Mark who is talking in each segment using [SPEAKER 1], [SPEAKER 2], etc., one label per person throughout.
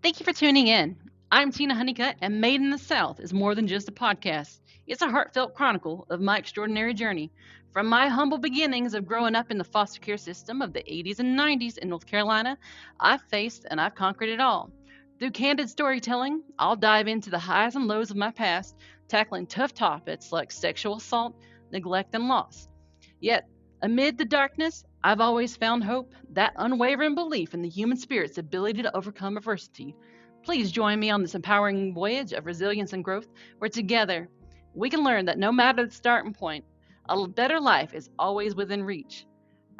[SPEAKER 1] Thank you for tuning in. I'm Tina Honeycutt, and Made in the South is more than just a podcast. It's a heartfelt chronicle of my extraordinary journey. From my humble beginnings of growing up in the foster care system of the 80s and 90s in North Carolina, I've faced and I've conquered it all. Through candid storytelling, I'll dive into the highs and lows of my past, tackling tough topics like sexual assault, neglect, and loss. Yet, amid the darkness, I've always found hope, that unwavering belief in the human spirit's ability to overcome adversity. Please join me on this empowering voyage of resilience and growth, where together we can learn that no matter the starting point, a better life is always within reach.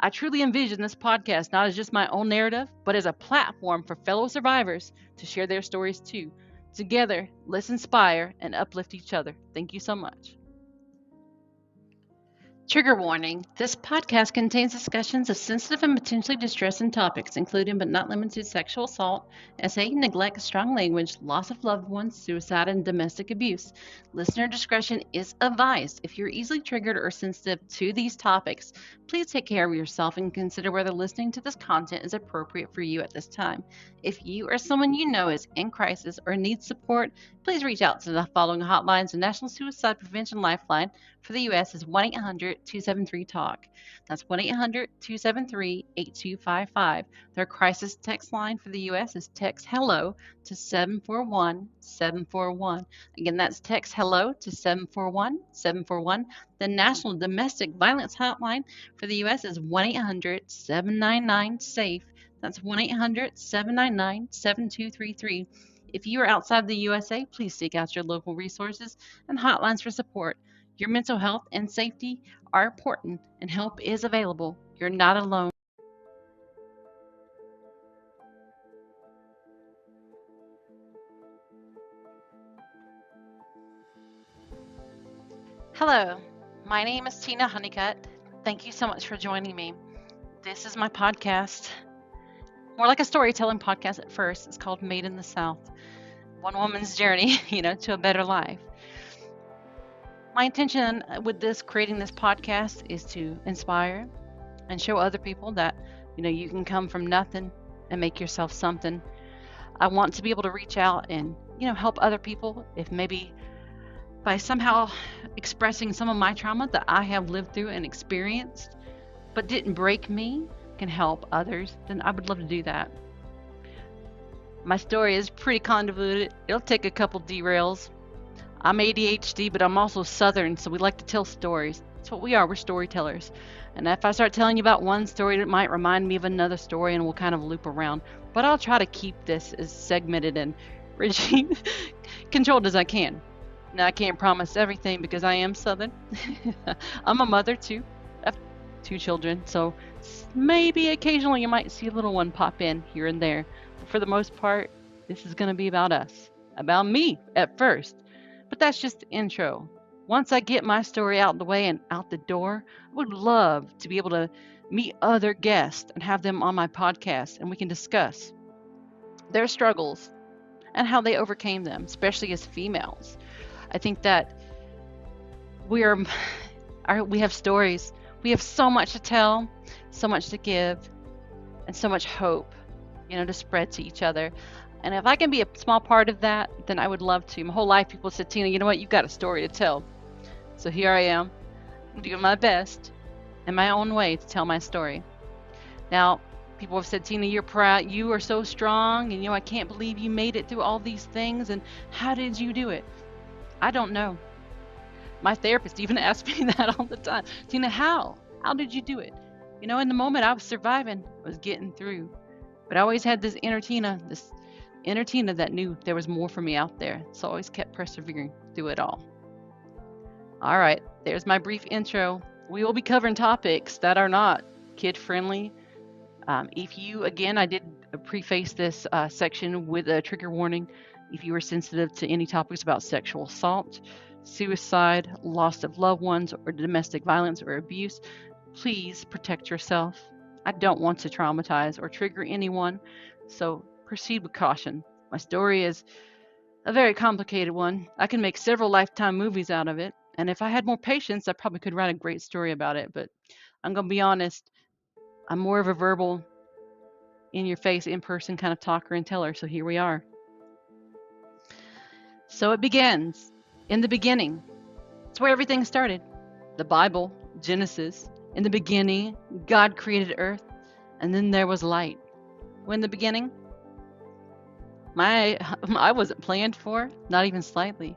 [SPEAKER 1] I truly envision this podcast not as just my own narrative, but as a platform for fellow survivors to share their stories too. Together, let's inspire and uplift each other. Thank you so much. Trigger warning. This podcast contains discussions of sensitive and potentially distressing topics, including but not limited to sexual assault, SA, neglect, strong language, loss of loved ones, suicide, and domestic abuse. Listener discretion is advised. If you're easily triggered or sensitive to these topics, please take care of yourself and consider whether listening to this content is appropriate for you at this time. If you or someone you know is in crisis or needs support, please reach out to the following hotlines: the National Suicide Prevention Lifeline for the U.S. is 1 800 273 TALK. That's 1 800 273 8255. Their crisis text line for the U.S. is text HELLO to 741 741. Again, that's text HELLO to 741 741. The National Domestic Violence Hotline for the U.S. is 1 800 799 SAFE. That's 1 800 799 7233. If you are outside the USA, please seek out your local resources and hotlines for support. Your mental health and safety are important, and help is available. You're not alone. Hello, my name is Tina Honeycutt. Thank you so much for joining me. This is my podcast, more like a storytelling podcast at first. It's called Made in the South, one woman's journey, to a better life. My intention with creating this podcast is to inspire and show other people that, you can come from nothing and make yourself something. I want to be able to reach out and, help other people if maybe by somehow expressing some of my trauma that I have lived through and experienced, but didn't break me, can help others, then I would love to do that. My story is pretty convoluted. It'll take a couple derails. I'm ADHD, but I'm also Southern, so we like to tell stories. That's what we are. We're storytellers. And if I start telling you about one story, it might remind me of another story, and we'll kind of loop around. But I'll try to keep this as segmented and regime controlled as I can. Now, I can't promise everything because I am Southern. I'm a mother, too. I have 2 children, so maybe occasionally you might see a little one pop in here and there. But for the most part, this is going to be about us, about me at first. But that's just the intro. Once I get my story out the way and out the door, I would love to be able to meet other guests and have them on my podcast, and we can discuss their struggles and how they overcame them, especially as females. I think that we have stories. We have so much to tell, so much to give, and so much hope, to spread to each other. And if I can be a small part of that, then I would love to. My whole life, people said, Tina, you know what? You've got a story to tell. So here I am, doing my best in my own way to tell my story. Now, people have said, Tina, you're proud. You are so strong. And, I can't believe you made it through all these things. And how did you do it? I don't know. My therapist even asks me that all the time. Tina, how? How did you do it? In the moment I was surviving, I was getting through. But I always had this inner Tina that knew there was more for me out there. So I always kept persevering through it all. All right, there's my brief intro. We will be covering topics that are not kid-friendly. I did preface this section with a trigger warning. If you are sensitive to any topics about sexual assault, suicide, loss of loved ones, or domestic violence or abuse, please protect yourself. I don't want to traumatize or trigger anyone, so proceed with caution. My story is a very complicated one. I can make several Lifetime movies out of it, and if I had more patience, I probably could write a great story about it, but I'm going to be honest, I'm more of a verbal, in-your-face, in-person kind of talker and teller, so here we are. So it begins in the beginning. It's where everything started. The Bible, Genesis. In the beginning, God created earth, and then there was light. When the beginning, I wasn't planned for, not even slightly.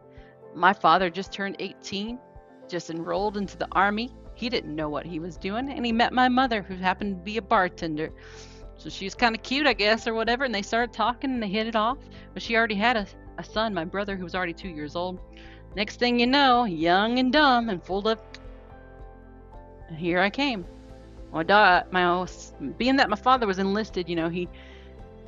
[SPEAKER 1] My father just turned 18, just enrolled into the army. He didn't know what he was doing, and he met my mother, who happened to be a bartender. So she was kind of cute, I guess, or whatever, and they started talking and they hit it off. But she already had a son, my brother, who was already 2 years old. Next thing you know, young and dumb and full of, and here I came. Being that my father was enlisted, he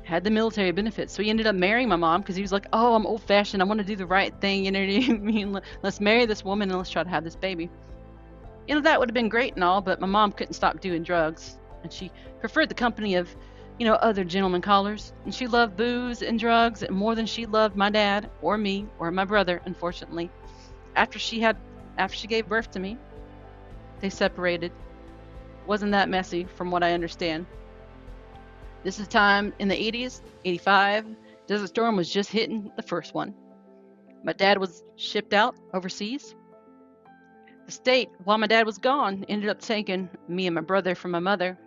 [SPEAKER 1] had the military benefits. So he ended up marrying my mom because he was like, oh, I'm old fashioned. I want to do the right thing. You know what I mean? Let's marry this woman and let's try to have this baby. That would have been great and all, but my mom couldn't stop doing drugs. And she preferred the company of, other gentlemen callers. And she loved booze and drugs more than she loved my dad or me or my brother, unfortunately. After she gave birth to me, they separated. Wasn't that messy from what I understand. This is time in the 80s, 85. Desert Storm was just hitting the first one. My dad was shipped out overseas. The state, while my dad was gone, ended up taking me and my brother from my mother.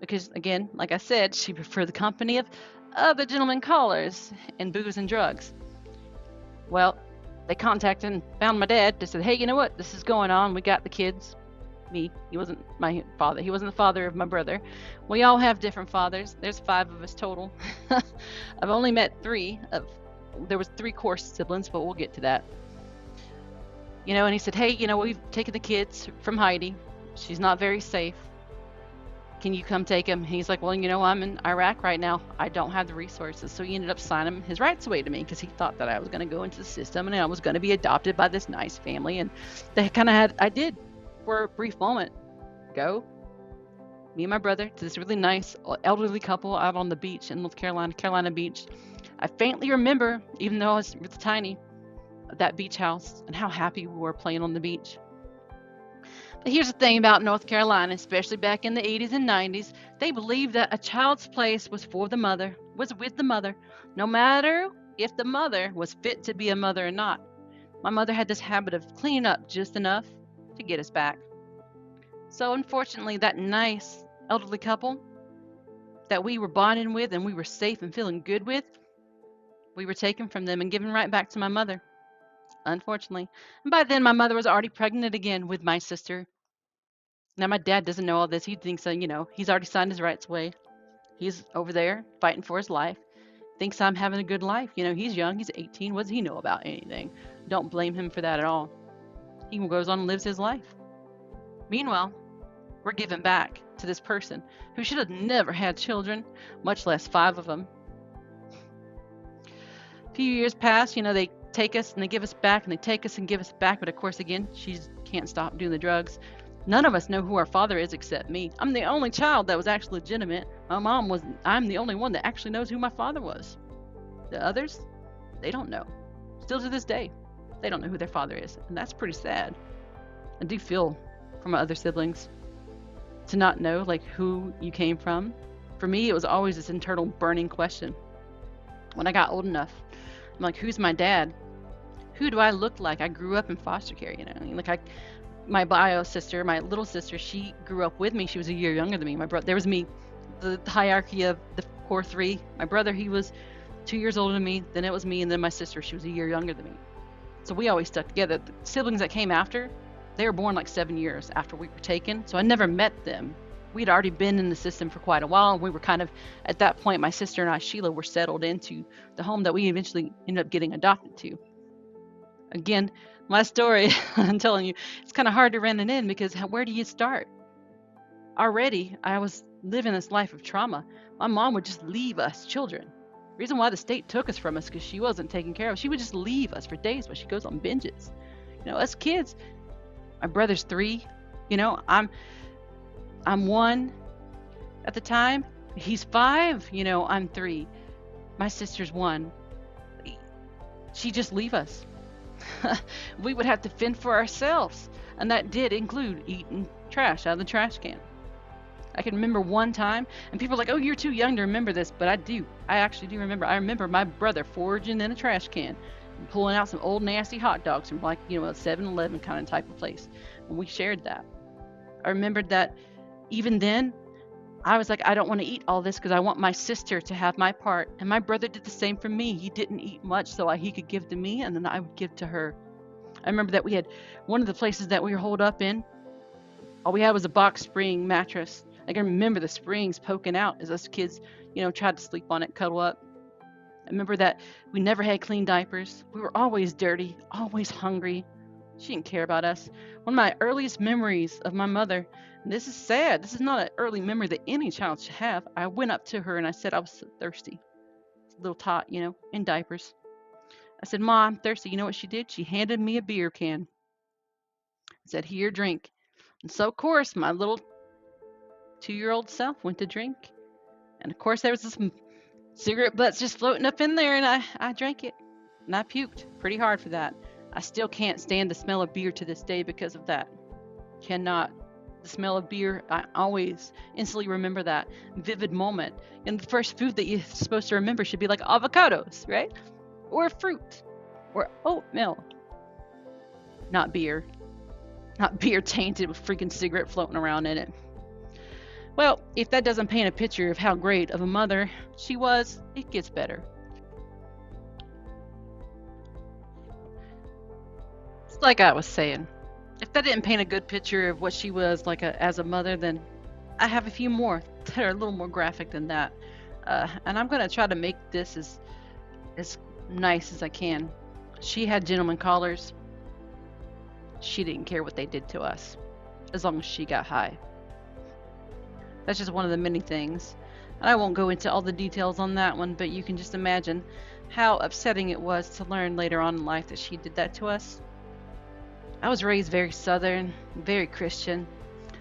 [SPEAKER 1] Because, again, like I said, she preferred the company of other gentlemen callers and booze and drugs. Well, they contacted and found my dad. They said, hey, you know what? This is going on. We got the kids. Me. He wasn't my father. He wasn't the father of my brother. We all have different fathers. There's 5 of us total. I've only met 3 there was 3 core siblings, but we'll get to that. And he said, hey, we've taken the kids from Heidi. She's not very safe. Can you come take him? He's like, well, I'm in Iraq right now. I don't have the resources. So he ended up signing his rights away to me because he thought that I was going to go into the system and I was going to be adopted by this nice family. And they kind of I did for a brief moment, go, me and my brother, to this really nice elderly couple out on the beach in North Carolina Beach. I faintly remember, even though I was really tiny, that beach house and how happy we were playing on the beach. But here's the thing about North Carolina, especially back in the 80s and 90s, they believed that a child's place was with the mother, no matter if the mother was fit to be a mother or not. My mother had this habit of cleaning up just enough to get us back. So unfortunately, that nice elderly couple that we were bonding with and we were safe and feeling good with, we were taken from them and given right back to my mother, unfortunately. And by then, my mother was already pregnant again with my sister. Now, my dad doesn't know all this. He thinks, he's already signed his rights away. He's over there fighting for his life. Thinks I'm having a good life. He's young. He's 18. What does he know about anything? Don't blame him for that at all. He goes on and lives his life. Meanwhile, we're given back to this person who should have never had children, much less 5 of them. A few years pass, they take us and they give us back, and they take us and give us back. But of course, again, she can't stop doing the drugs. None of us know who our father is except me. I'm the only child that was actually legitimate. I'm the only one that actually knows who my father was. The others, they don't know. Still to this day, they don't know who their father is. And that's pretty sad. I do feel for my other siblings to not know who you came from. For me, it was always this internal burning question. When I got old enough, I'm like, who's my dad? Who do I look like? I grew up in foster care, my bio sister, my little sister, she grew up with me. She was a year younger than me. My brother, there was me, the hierarchy of the core 3. My brother, he was 2 years older than me. Then it was me, and then my sister, she was a year younger than me. So we always stuck together. The siblings that came after, they were born 7 years after we were taken. So I never met them. We'd already been in the system for quite a while. And we were kind of, at that point, my sister and I, Sheila, were settled into the home that we eventually ended up getting adopted to. Again, my story, I'm telling you, it's kind of hard to run it in because where do you start? Already, I was living this life of trauma. My mom would just leave us children. The reason why the state took us from us because she wasn't taken care of. She would just leave us for days while she goes on binges. Us kids, my brother's 3. I'm 1 at the time. He's 5. I'm 3. My sister's 1. She just leave us. We would have to fend for ourselves, and that did include eating trash out of the trash can. I can remember one time, and people are like, oh, you're too young to remember this, but I do. I actually do remember. I remember my brother foraging in a trash can, pulling out some old nasty hot dogs from like, a 7-Eleven kind of type of place. And we shared that. I remembered that even then, I was like, I don't want to eat all this because I want my sister to have my part. And my brother did the same for me. He didn't eat much so he could give to me, and then I would give to her. I remember that we had one of the places that we were holed up in, all we had was a box spring mattress. I can remember the springs poking out as us kids, tried to sleep on it, cuddle up. I remember that we never had clean diapers. We were always dirty, always hungry. She didn't care about us. One of my earliest memories of my mother, and this is sad, this is not an early memory that any child should have. I went up to her and I said I was so thirsty. A little tot, in diapers. I said, Ma, I'm thirsty. You know what she did? She handed me a beer can. Said, here, drink. And so, of course, my little 2-year-old self went to drink. And, of course, there was some cigarette butts just floating up in there, and I drank it. And I puked pretty hard for that. I still can't stand the smell of beer to this day because of that. Cannot. The smell of beer, I always instantly remember that vivid moment. And the first food that you're supposed to remember should be like avocados, right? Or fruit. Or oatmeal. Not beer. Not beer tainted with freaking cigarette floating around in it. Well, if that doesn't paint a picture of how great of a mother she was, it gets better. It's like I was saying, if that didn't paint a good picture of what she was like as a mother, then I have a few more that are a little more graphic than that. And I'm going to try to make this as nice as I can. She had gentleman callers. She didn't care what they did to us, as long as she got high. That's just one of the many things. And I won't go into all the details on that one, but you can just imagine how upsetting it was to learn later on in life that she did that to us. I was raised very Southern, very Christian,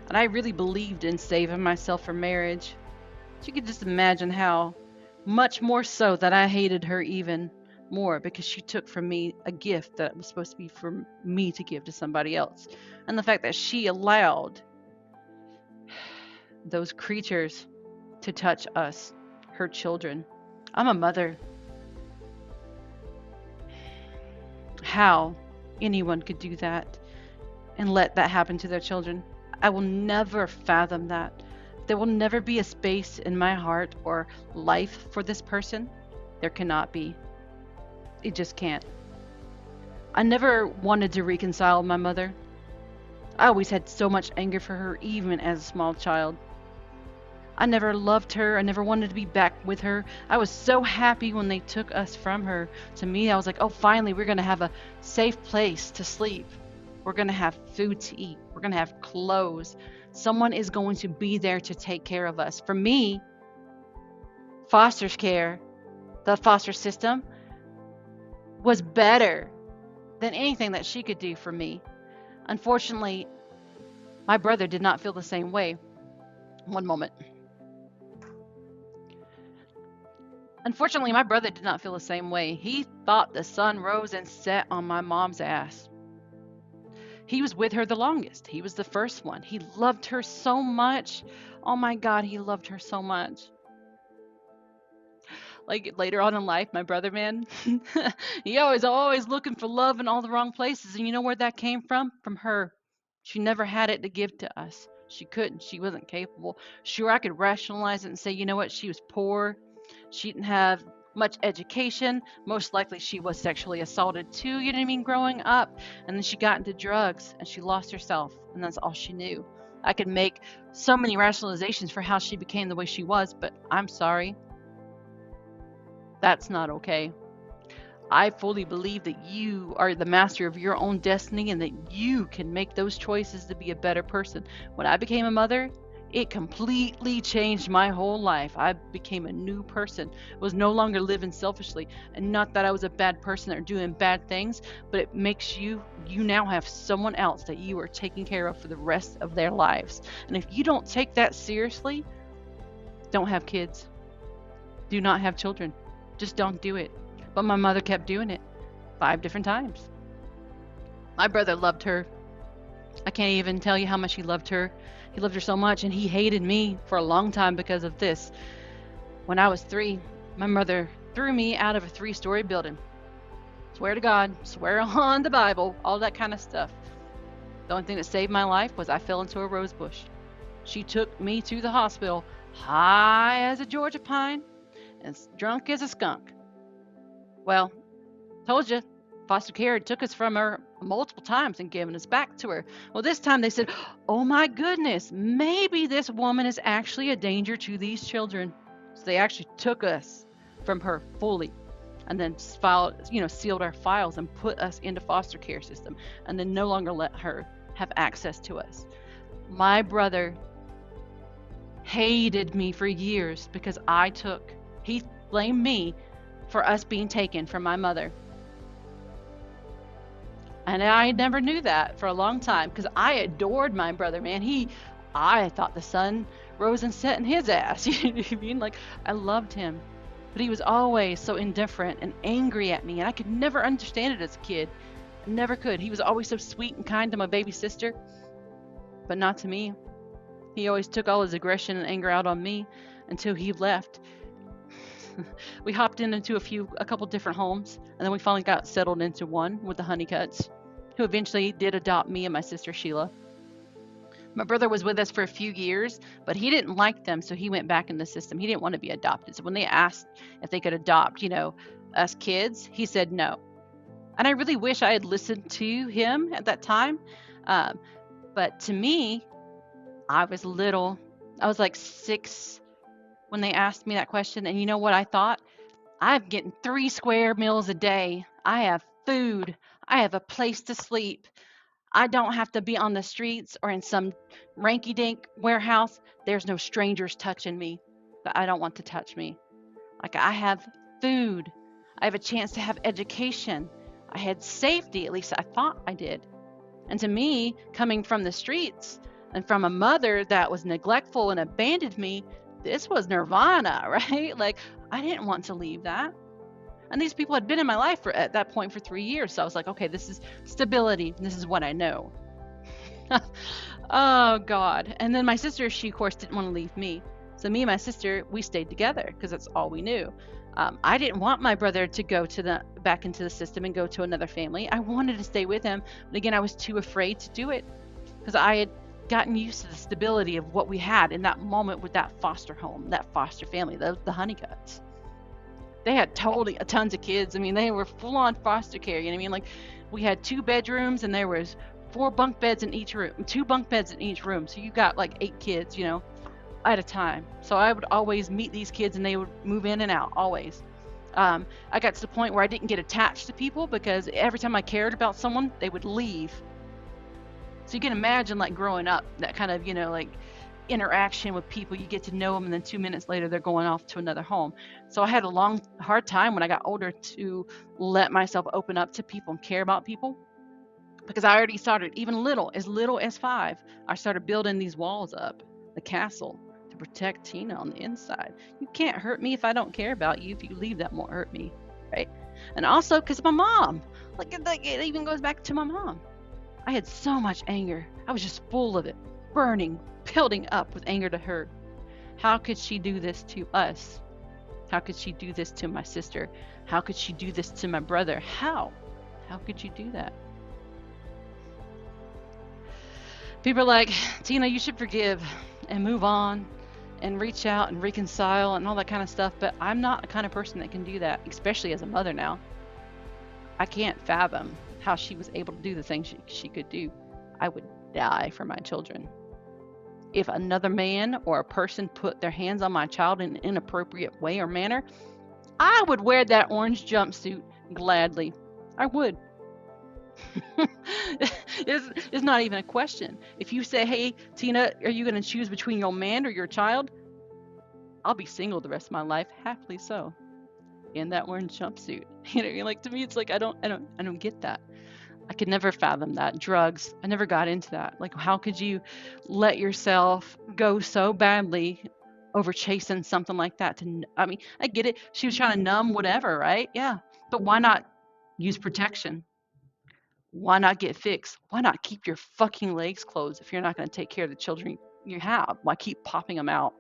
[SPEAKER 1] and I really believed in saving myself for marriage. You could just imagine how much more so that I hated her even more because she took from me a gift that was supposed to be for me to give to somebody else. And the fact that she allowed those creatures to touch us, her children. I'm a mother. How anyone could do that and let that happen to their children, I will never fathom that. There will never be a space in my heart or life for this person. There cannot be. It just can't. I never wanted to reconcile with my mother. I always had so much anger for her, even as a small child. I never loved her. I never wanted to be back with her. I was so happy when they took us from her. To me, I was like, oh, finally, we're going to have a safe place to sleep. We're going to have food to eat. We're going to have clothes. Someone is going to be there to take care of us. For me, foster care, the foster system, was better than anything that she could do for me. Unfortunately, my brother did not feel the same way. One moment. Unfortunately, my brother did not feel the same way. He thought the sun rose and set on my mom's ass. He was with her the longest. He was the first one. He loved her so much. Oh my God, he loved her so much. Like later on in life, my brother, man, he always looking for love in all the wrong places. And you know where that came from? From her. She never had it to give to us. She couldn't. She wasn't capable. Sure, I could rationalize it and say, you know what? She was poor. She didn't have much education. Most likely she was sexually assaulted too, you know what I mean, growing up. And then she got into drugs and she lost herself. And that's all she knew. I could make so many rationalizations for how she became the way she was, but I'm sorry. That's not okay. I fully believe that you are the master of your own destiny and that you can make those choices to be a better person. When I became a mother, it completely changed my whole life. I became a new person. I was no longer living selfishly. And not that I was a bad person or doing bad things, but it makes you now have someone else that you are taking care of for the rest of their lives. And if you don't take that seriously, don't have kids. Do not have children. Just don't do it. But my mother kept doing it 5 different times. My brother loved her. I can't even tell you how much he loved her. He loved her so much, and he hated me for a long time because of this. When I was 3, my mother threw me out of a 3-story building. Swear to God, swear on the Bible, all that kind of stuff. The only thing that saved my life was I fell into a rose bush. She took me to the hospital, high as a Georgia pine and drunk as a skunk. Well, told you, foster care took us from her multiple times and given us back to her. Well, this time they said, oh my goodness, maybe this woman is actually a danger to these children. So they actually took us from her fully and then sealed our files and put us into foster care system and then no longer let her have access to us. My brother hated me for years because he blamed me for us being taken from my mother. And I never knew that for a long time because I adored my brother, man. I thought the sun rose and set in his ass. You know what I mean? Like, I loved him. But he was always so indifferent and angry at me, and I could never understand it as a kid. I never could. He was always so sweet and kind to my baby sister, but not to me. He always took all his aggression and anger out on me until he left. We hopped into a couple different homes, and then we finally got settled into one with the Honeycutts, who eventually did adopt me and my sister Sheila. My brother was with us for a few years, but he didn't like them, so he went back in the system. He didn't want to be adopted. So when they asked if they could adopt, us kids, he said no. And I really wish I had listened to him at that time. But to me, I was little. I was like 6 when they asked me that question. And you know what I thought? I'm getting 3 square meals a day. I have food. I have a place to sleep. I don't have to be on the streets or in some ranky-dink warehouse. There's no strangers touching me that I don't want to touch me. Like, I have food. I have a chance to have education. I had safety, at least I thought I did. And to me, coming from the streets and from a mother that was neglectful and abandoned me, this was nirvana, right? Like, I didn't want to leave that. And these people had been in my life at that point for 3 years. So I was like, okay, this is stability. This is what I know. Oh, God. And then my sister, she, of course, didn't want to leave me. So me and my sister, we stayed together because that's all we knew. I didn't want my brother to go back into the system and go to another family. I wanted to stay with him. But again, I was too afraid to do it because I had gotten used to the stability of what we had in that moment with that foster home, that foster family, the Honeycutts. They had tons of kids. I mean, they were full on foster care. You know what I mean? Like, we had 2 bedrooms and there was 4 bunk beds in each room, 2 bunk beds in each room. So you got like 8 kids, at a time. So I would always meet these kids and they would move in and out, always. I got to the point where I didn't get attached to people because every time I cared about someone, they would leave. So you can imagine, like, growing up, that kind of, like, interaction with people. You get to know them and then 2 minutes later they're going off to another home. So I had a hard time when I got older to let myself open up to people and care about people, because I already started, even little as 5, I started building these walls up, the castle, to protect Tina on the inside. You can't hurt me if I don't care about you. If you leave, that won't hurt me, right? And also because my mom, like, it even goes back to my mom. I had so much anger. I was just full of it, burning, building up with anger to her. How could she do this to us? How could she do this to my sister? How could she do this to my brother? How could you do that? People are like, Tina, you should forgive and move on and reach out and reconcile and all that kind of stuff. But I'm not the kind of person that can do that, especially as a mother now. I can't fathom how she was able to do the things she could do. I would die for my children. If another man or a person put their hands on my child in an inappropriate way or manner, I would wear that orange jumpsuit gladly. I would. It's not even a question. If you say, hey, Tina, are you going to choose between your man or your child? I'll be single the rest of my life, happily so, in that orange jumpsuit. Like, to me, it's like, I don't get that. I could never fathom that. Drugs, I never got into that. Like, how could you let yourself go so badly over chasing something like that? I get it. She was trying to numb whatever, right? Yeah. But why not use protection? Why not get fixed? Why not keep your fucking legs closed if you're not going to take care of the children you have? Why keep popping them out?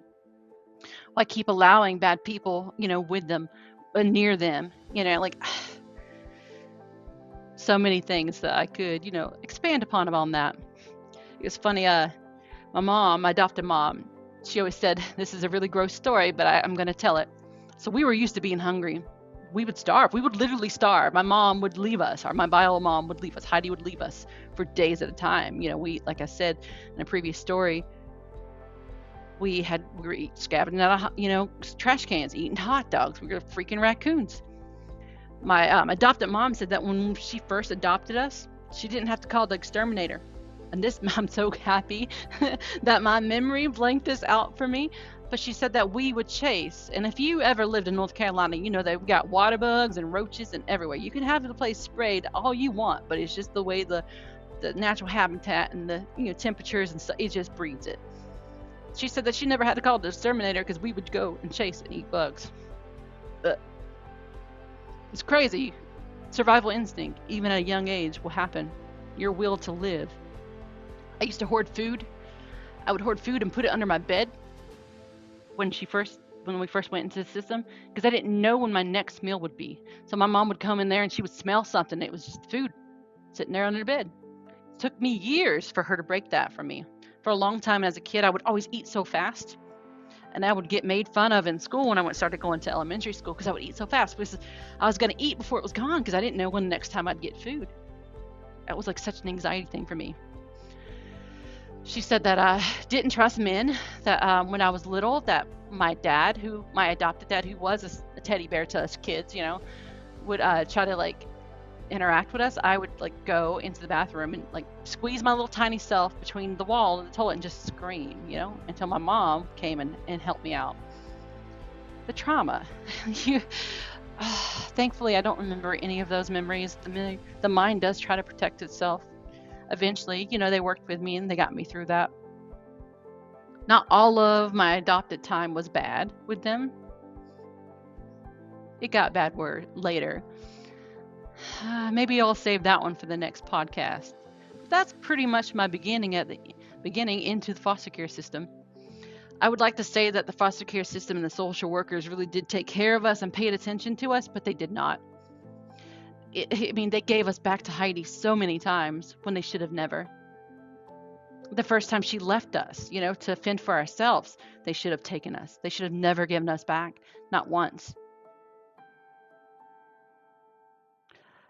[SPEAKER 1] Why keep allowing bad people, with them, near them? Like, so many things that I could, expand upon on that. It was funny. My mom, my adopted mom, she always said, this is a really gross story, but I'm going to tell it. So we were used to being hungry. We would starve. We would literally starve. My mom would leave us, or my bio mom would leave us. Heidi would leave us for days at a time. We, like I said in a previous story, we were scavenging out of, trash cans, eating hot dogs. We were freaking raccoons. My adopted mom said that when she first adopted us, she didn't have to call the exterminator. And I'm so happy that my memory blanked this out for me. But she said that we would chase. And if you ever lived in North Carolina, you know they've got water bugs and roaches and everywhere. You can have the place sprayed all you want, but it's just the way the natural habitat and the temperatures and stuff, it just breeds it. She said that she never had to call the exterminator because we would go and chase and eat bugs. But it's crazy. Survival instinct, even at a young age, will happen. Your will to live. I used to hoard food. I would hoard food and put it under my bed when we first went into the system, because I didn't know when my next meal would be. So my mom would come in there and she would smell something. It was just food sitting there under the bed. It took me years for her to break that from me. For a long time as a kid, I would always eat so fast. And I would get made fun of in school when I started going to elementary school because I would eat so fast. Because I was going to eat before it was gone because I didn't know when the next time I'd get food. That was like such an anxiety thing for me. She said that I didn't trust men, that when I was little, that my adopted dad, who was a teddy bear to us kids, would try to interact with us. I would go into the bathroom and squeeze my little tiny self between the wall and the toilet and just scream, until my mom came and helped me out. The trauma. Thankfully, I don't remember any of those memories. The mind does try to protect itself. Eventually, they worked with me and they got me through that. Not all of my adopted time was bad with them. It got bad later. Maybe I'll save that one for the next podcast. That's pretty much my beginning into the foster care system. I would like to say that the foster care system and the social workers really did take care of us and paid attention to us, but they did not. They gave us back to Heidi so many times when they should have never. The first time she left us, to fend for ourselves, they should have taken us. They should have never given us back, not once.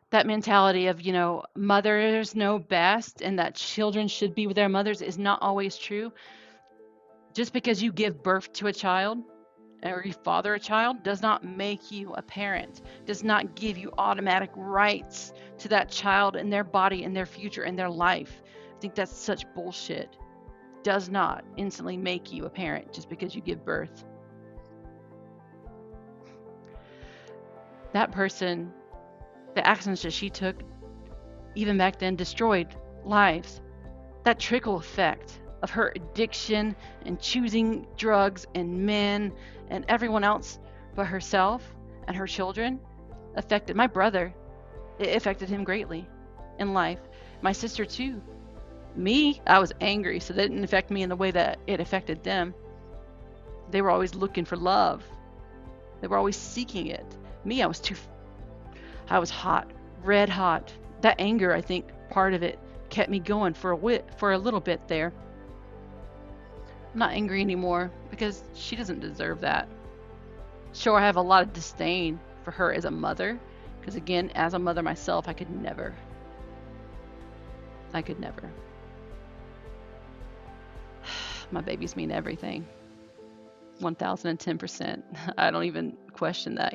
[SPEAKER 1] That mentality of, mothers know best and that children should be with their mothers is not always true. Just because you give birth to a child or you father a child does not make you a parent, does not give you automatic rights to that child and their body and their future and their life. I think that's such bullshit. Does not instantly make you a parent just because you give birth. That person, the actions that she took, even back then, destroyed lives. That trickle effect of her addiction and choosing drugs and men and everyone else but herself and her children affected my brother. It affected him greatly in life. My sister too. Me, I was angry, so that didn't affect me in the way that it affected them. They were always looking for love. They were always seeking it. Me, I was hot, red hot. That anger, I think, part of it kept me going for a little bit there. I'm not angry anymore because she doesn't deserve that. Sure, I have a lot of disdain for her as a mother, because again, as a mother myself, I could never. My babies mean everything. 1010%. I don't even question that,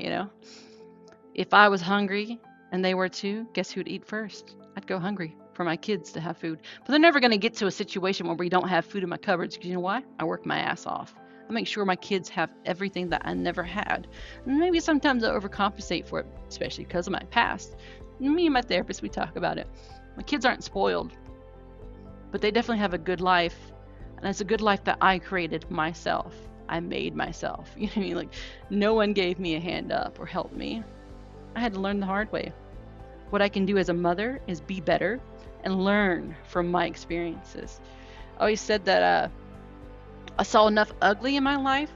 [SPEAKER 1] If I was hungry and they were too, guess who'd eat first? I'd go hungry for my kids to have food. But they're never going to get to a situation where we don't have food in my cupboards, because you know why? I work my ass off. I make sure my kids have everything that I never had. And maybe sometimes I overcompensate for it, especially because of my past. Me and my therapist, we talk about it. My kids aren't spoiled, but they definitely have a good life. And it's a good life that I created myself. I made myself. You know what I mean? No one gave me a hand up or helped me. I had to learn the hard way. What I can do as a mother is be better and learn from my experiences. I always said that I saw enough ugly in my life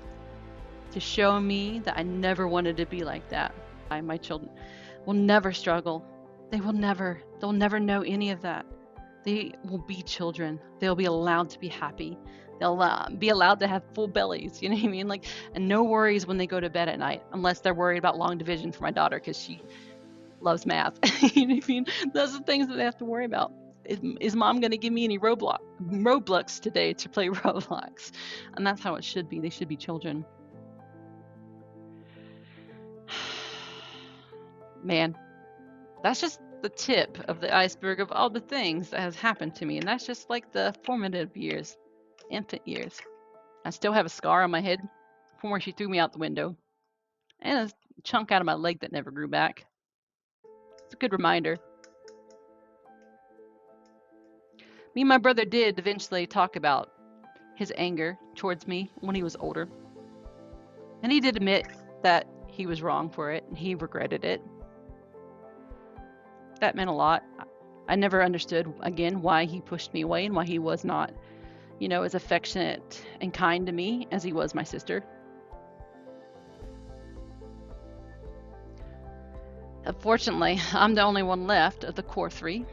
[SPEAKER 1] to show me that I never wanted to be like that. My children will never struggle they'll never know any of that. They will be children. They'll be allowed to be happy. They'll be allowed to have full bellies, you know what I mean? Like, and no worries when they go to bed at night, unless they're worried about long division for my daughter because she loves math. You know what I mean? Those are the things that they have to worry about. Is mom going to give me any Roblox today to play Roblox? And that's how it should be. They should be children. Man, that's just the tip of the iceberg of all the things that has happened to me. And that's just like the formative years, infant years. I still have a scar on my head from where she threw me out the window, and a chunk out of my leg that never grew back. It's a good reminder. Me and my brother did eventually talk about his anger towards me when he was older. And he did admit that he was wrong for it and he regretted it. That meant a lot. I never understood, again, why he pushed me away and why he was not, as affectionate and kind to me as he was my sister. Unfortunately, I'm the only one left of the core three.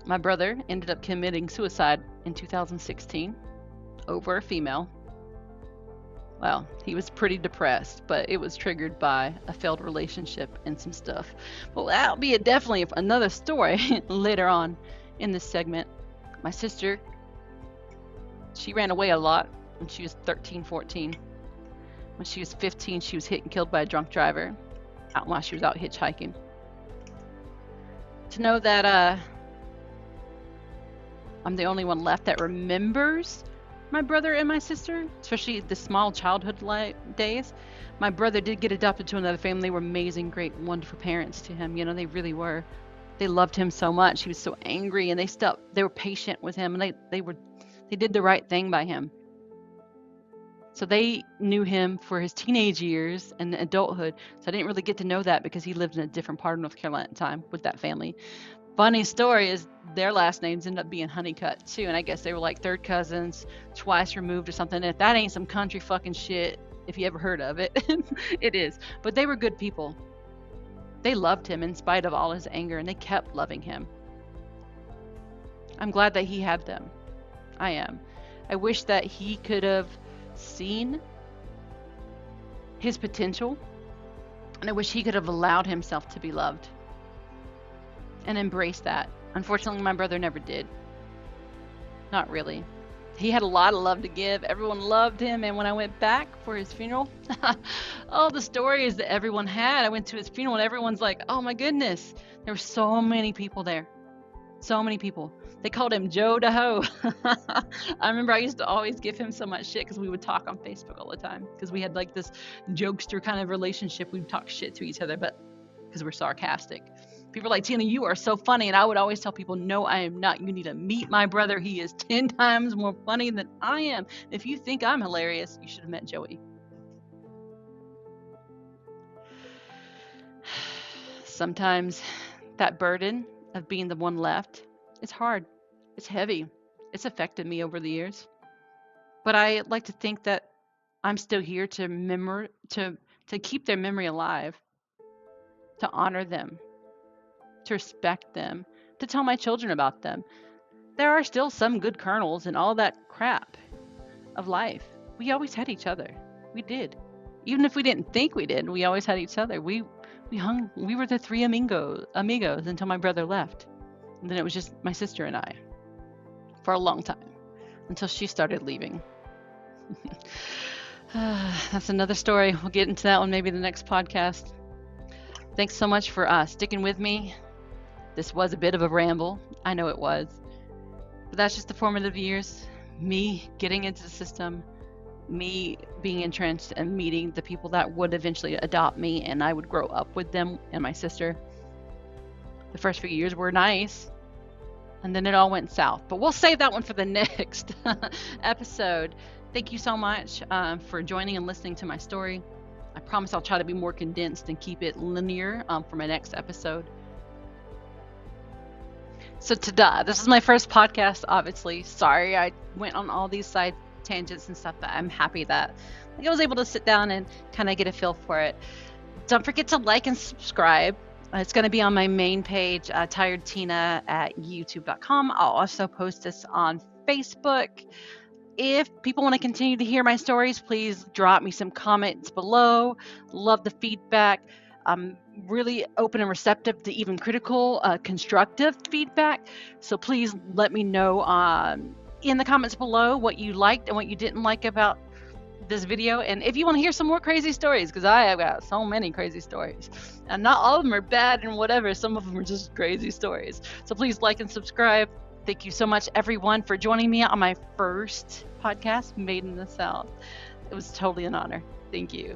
[SPEAKER 1] My brother ended up committing suicide in 2016 over a female. Well, he was pretty depressed, but it was triggered by a failed relationship and some stuff. But that'll be definitely another story later on in this segment. My sister, she ran away a lot when she was 13, 14. When she was 15, she was hit and killed by a drunk driver while she was out hitchhiking. To know that I'm the only one left that remembers my brother and my sister, especially the small childhood days. My brother did get adopted to another family. They were amazing, great, wonderful parents to him. They really were. They loved him so much. He was so angry, and they were patient with him, and they did the right thing by him. So they knew him for his teenage years and adulthood. So I didn't really get to know that because he lived in a different part of North Carolina at the time with that family. Funny story is their last names ended up being Honeycutt too, and I guess they were like third cousins, twice removed or something. If that ain't some country fucking shit, if you ever heard of it, it is. But they were good people. They loved him in spite of all his anger, and they kept loving him. I'm glad that he had them. I am. I wish that he could have seen his potential, and I wish he could have allowed himself to be loved and embrace that. Unfortunately, my brother never did. Not really. He had a lot of love to give. Everyone loved him, and when I went back for his funeral, all the stories that everyone had, I went to his funeral, and everyone's like, oh my goodness, there were so many people there. So many people. They called him Joe DeHo. I remember I used to always give him so much shit because we would talk on Facebook all the time because we had like this jokester kind of relationship. We'd talk shit to each other, but because we're sarcastic. People are like, Tina, you are so funny. And I would always tell people, no, I am not. You need to meet my brother. He is 10 times more funny than I am. If you think I'm hilarious, you should have met Joey. Sometimes that burden of being the one left, it's hard. It's heavy. It's affected me over the years. But I like to think that I'm still here to keep their memory alive, to honor them, to respect them, to tell my children about them. There are still some good kernels in all that crap of life. We always had each other. We did. Even if we didn't think we did, we always had each other. We were the three amigos until my brother left. And then it was just my sister and I for a long time until she started leaving. That's another story. We'll get into that one maybe the next podcast. Thanks so much for sticking with me. This was a bit of a ramble. I know it was. But that's just the formative years. Me getting into the system. Me being entrenched and meeting the people that would eventually adopt me, and I would grow up with them and my sister. The first few years were nice, and then it all went south. But we'll save that one for the next episode. Thank you so much for joining and listening to my story. I promise I'll try to be more condensed and keep it linear for my next episode. So ta-da, this is my first podcast, obviously. Sorry I went on all these side tangents and stuff, but I'm happy that I was able to sit down and kind of get a feel for it. Don't forget to like and subscribe. It's going to be on my main page, tiredtina at youtube.com. I'll also post this on Facebook. If people want to continue to hear my stories, please drop me some comments below. Love the feedback. I'm really open and receptive to even critical, constructive feedback. So please let me know in the comments below what you liked and what you didn't like about this video. And if you want to hear some more crazy stories, because I have got so many crazy stories, and not all of them are bad and whatever, some of them are just crazy stories. So please like and subscribe. Thank you so much, everyone, for joining me on my first podcast, Made in the South. It was totally an honor. Thank you.